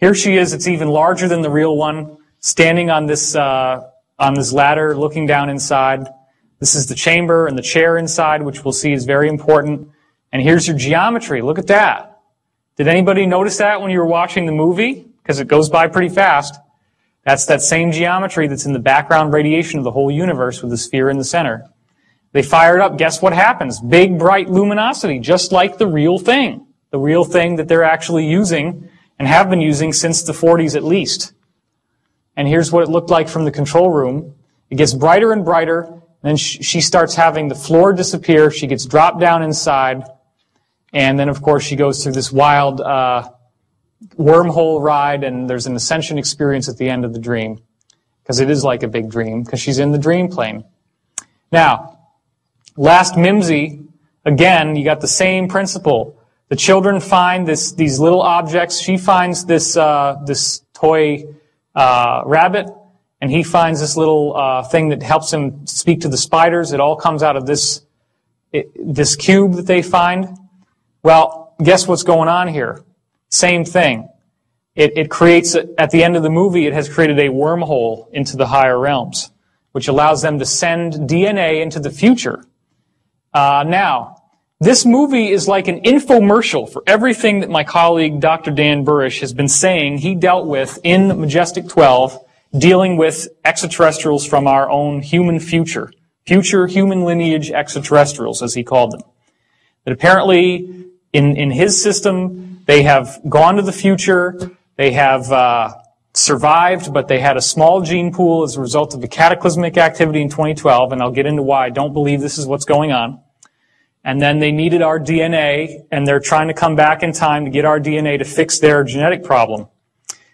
Here she is. It's even larger than the real one, standing on this ladder, looking down inside. This is the chamber and the chair inside, which we'll see is very important. And here's your geometry. Look at that. Did anybody notice that when you were watching the movie? Because it goes by pretty fast. That's that same geometry that's in the background radiation of the whole universe with the sphere in the center. They fire it up. Guess what happens? Big, bright luminosity, just like the real thing. The real thing that they're actually using and have been using since the 40s at least. And here's what it looked like from the control room. It gets brighter and brighter. And then she starts having the floor disappear. She gets dropped down inside. And then, of course, she goes through this wild wormhole ride, and there's an ascension experience at the end of the dream. Because it is like a big dream, because she's in the dream plane. Now, last Mimsy, again, you got the same principle. The children find these little objects. She finds this toy rabbit, and he finds this little thing that helps him speak to the spiders. It all comes out of this cube that they find. Well, guess what's going on here? Same thing. It creates, at the end of the movie, it has created a wormhole into the higher realms, which allows them to send DNA into the future. Now, this movie is like an infomercial for everything that my colleague, Dr. Dan Burish, has been saying he dealt with in Majestic 12, dealing with extraterrestrials from our own human future human lineage extraterrestrials, as he called them. That apparently, in his system, they have gone to the future, they have survived, but they had a small gene pool as a result of a cataclysmic activity in 2012, and I'll get into why I don't believe this is what's going on. And then they needed our DNA, and they're trying to come back in time to get our DNA to fix their genetic problem.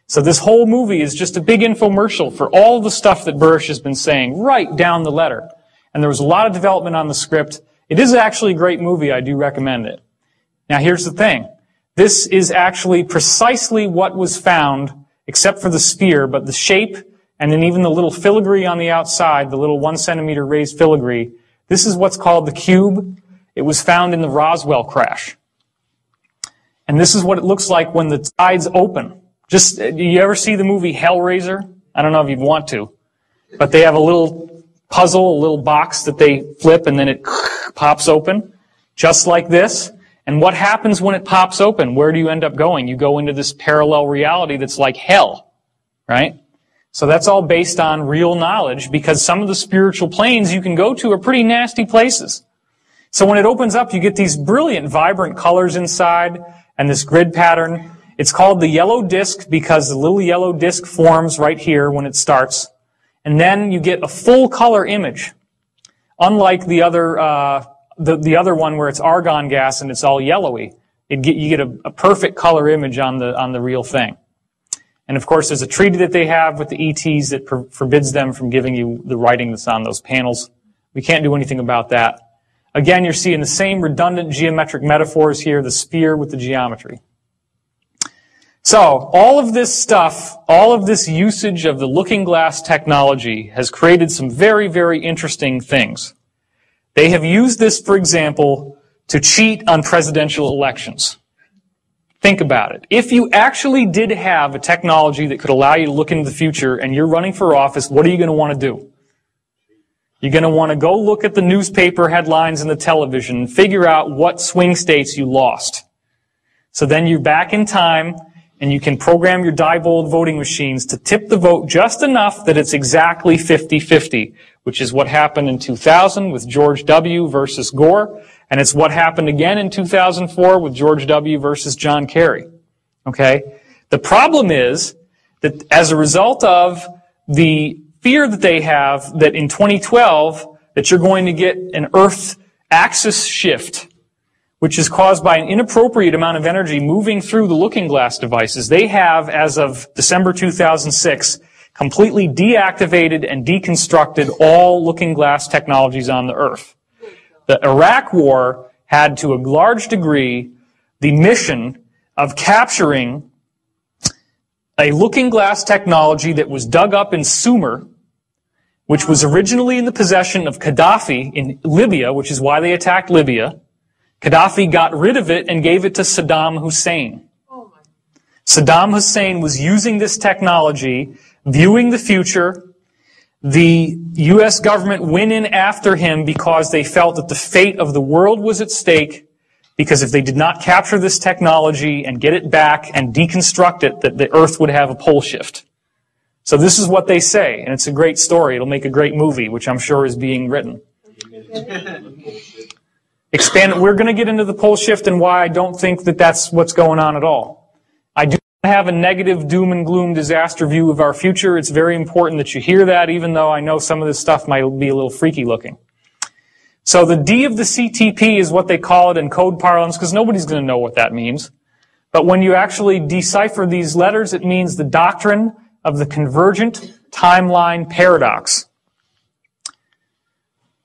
So this whole movie is just a big infomercial for all the stuff that Burish has been saying, right down the letter. And there was a lot of development on the script. It is actually a great movie. I do recommend it. Now here's the thing. This is actually precisely what was found, except for the sphere, but the shape, and then even the little filigree on the outside, the little 1 centimeter raised filigree. This is what's called the cube. It was found in the Roswell crash. And this is what it looks like when the tides open. Just, you ever see the movie Hellraiser? I don't know if you'd want to. But they have a little puzzle, a little box that they flip, and then it pops open, just like this. And what happens when it pops open? Where do you end up going? You go into this parallel reality that's like hell, right? So that's all based on real knowledge, because some of the spiritual planes you can go to are pretty nasty places. So when it opens up, you get these brilliant, vibrant colors inside and this grid pattern. It's called the yellow disc because the little yellow disc forms right here when it starts. And then you get a full color image. Unlike the other one where it's argon gas and it's all yellowy. You get a perfect color image on the real thing. And of course, there's a treaty that they have with the ETs that forbids them from giving you the writing that's on those panels. We can't do anything about that. Again, you're seeing the same redundant geometric metaphors here, the sphere with the geometry. So, all of this stuff, all of this usage of the looking glass technology has created some very, very interesting things. They have used this, for example, to cheat on presidential elections. Think about it. If you actually did have a technology that could allow you to look into the future and you're running for office, what are you going to want to do? You're going to want to go look at the newspaper headlines and the television and figure out what swing states you lost. So then you're back in time and you can program your Diebold voting machines to tip the vote just enough that it's exactly 50-50, which is what happened in 2000 with George W. versus Gore, and it's what happened again in 2004 with George W. versus John Kerry. Okay? The problem is that as a result of the fear that they have that in 2012 that you're going to get an Earth axis shift, which is caused by an inappropriate amount of energy moving through the looking glass devices. They have, as of December 2006, completely deactivated and deconstructed all looking glass technologies on the Earth. The Iraq War had, to a large degree, the mission of capturing a looking glass technology that was dug up in Sumer, which was originally in the possession of Gaddafi in Libya, which is why they attacked Libya. Gaddafi got rid of it and gave it to Saddam Hussein. Saddam Hussein was using this technology, viewing the future. The U.S. government went in after him because they felt that the fate of the world was at stake, because if they did not capture this technology and get it back and deconstruct it, that the earth would have a pole shift. So this is what they say, and it's a great story. It'll make a great movie, which I'm sure is being written. We're going to get into the pole shift and why I don't think that that's what's going on at all. I do not have a negative doom and gloom disaster view of our future. It's very important that you hear that, even though I know some of this stuff might be a little freaky looking. So the D of the CTP is what they call it in code parlance, because nobody's going to know what that means. But when you actually decipher these letters, it means the doctrine of the convergent timeline paradox.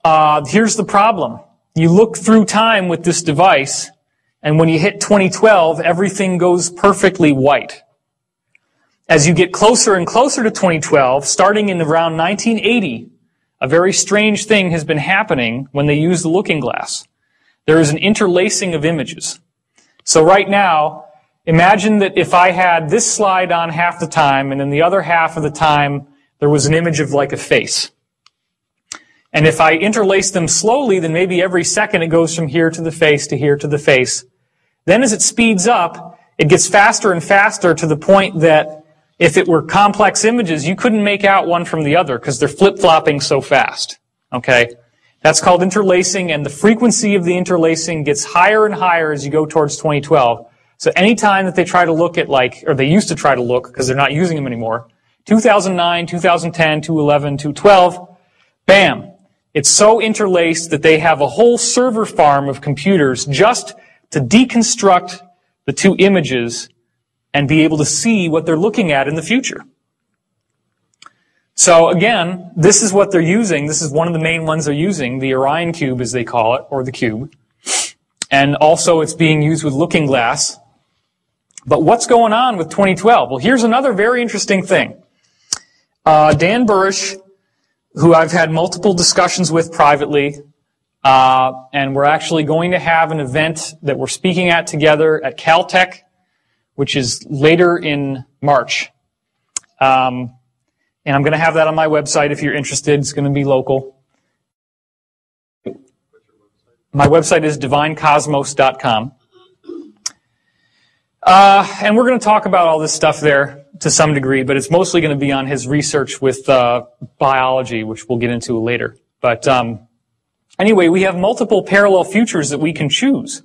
Here's the problem. You look through time with this device, and when you hit 2012, everything goes perfectly white. As you get closer and closer to 2012, starting in around 1980, a very strange thing has been happening when they use the looking glass. There is an interlacing of images. So right now, imagine that if I had this slide on half the time, and then the other half of the time, there was an image of like a face. And if I interlace them slowly, then maybe every second it goes from here to the face to here to the face. Then as it speeds up, it gets faster and faster to the point that if it were complex images, you couldn't make out one from the other because they're flip-flopping so fast. Okay? That's called interlacing, and the frequency of the interlacing gets higher and higher as you go towards 2012. So anytime that they try to look at or they used to try to look because they're not using them anymore, 2009, 2010, 2011, 2012, bam. It's so interlaced that they have a whole server farm of computers just to deconstruct the two images and be able to see what they're looking at in the future. So again, this is what they're using. This is one of the main ones they're using, the Orion cube as they call it, or the cube. And also it's being used with looking glass. But what's going on with 2012? Well, here's another very interesting thing. Dan Burrish, who I've had multiple discussions with privately, and we're actually going to have an event that we're speaking at together at Caltech, which is later in March. And I'm going to have that on my website if you're interested. It's going to be local. My website is divinecosmos.com. And we're going to talk about all this stuff there to some degree, but it's mostly going to be on his research with biology, which we'll get into later. But anyway, we have multiple parallel futures that we can choose.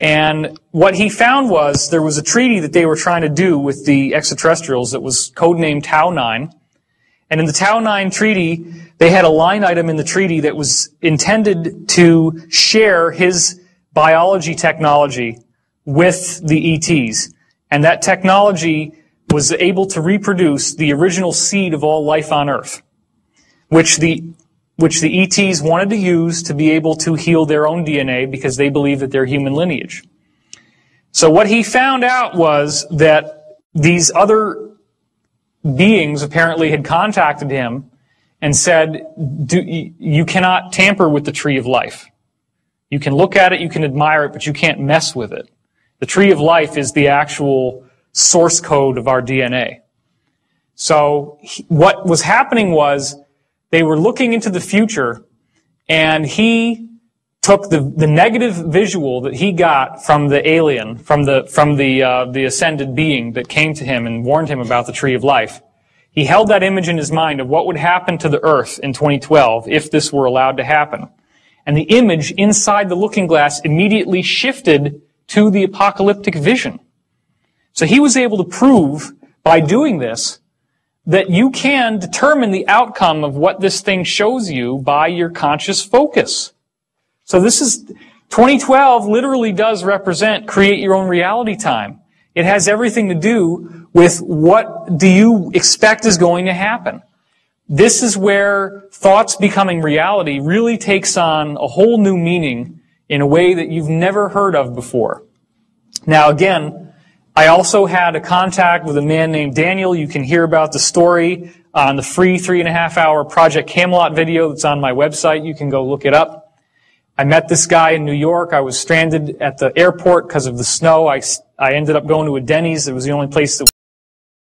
And what he found was there was a treaty that they were trying to do with the extraterrestrials that was codenamed Tau 9. And in the Tau 9 treaty, they had a line item in the treaty that was intended to share his biology technology with the ETs. And that technology was able to reproduce the original seed of all life on Earth, which the ETs wanted to use to be able to heal their own DNA because they believe that they're human lineage. So what he found out was that these other beings apparently had contacted him and said, you cannot tamper with the tree of life. You can look at it, you can admire it, but you can't mess with it. The tree of life is the actual source code of our DNA. So what was happening was they were looking into the future, and he took the negative visual that he got from the alien, from the ascended being that came to him and warned him about the tree of life. He held that image in his mind of what would happen to the Earth in 2012 if this were allowed to happen. And the image inside the looking glass immediately shifted to the apocalyptic vision. So he was able to prove by doing this that you can determine the outcome of what this thing shows you by your conscious focus. So 2012 literally does represent create your own reality time. It has everything to do with what do you expect is going to happen. This is where thoughts becoming reality really takes on a whole new meaning in a way that you've never heard of before. Now again, I also had a contact with a man named Daniel. You can hear about the story on the free 3.5-hour Project Camelot video that's on my website. You can go look it up. I met this guy in New York. I was stranded at the airport because of the snow. I ended up going to a Denny's. It was the only place that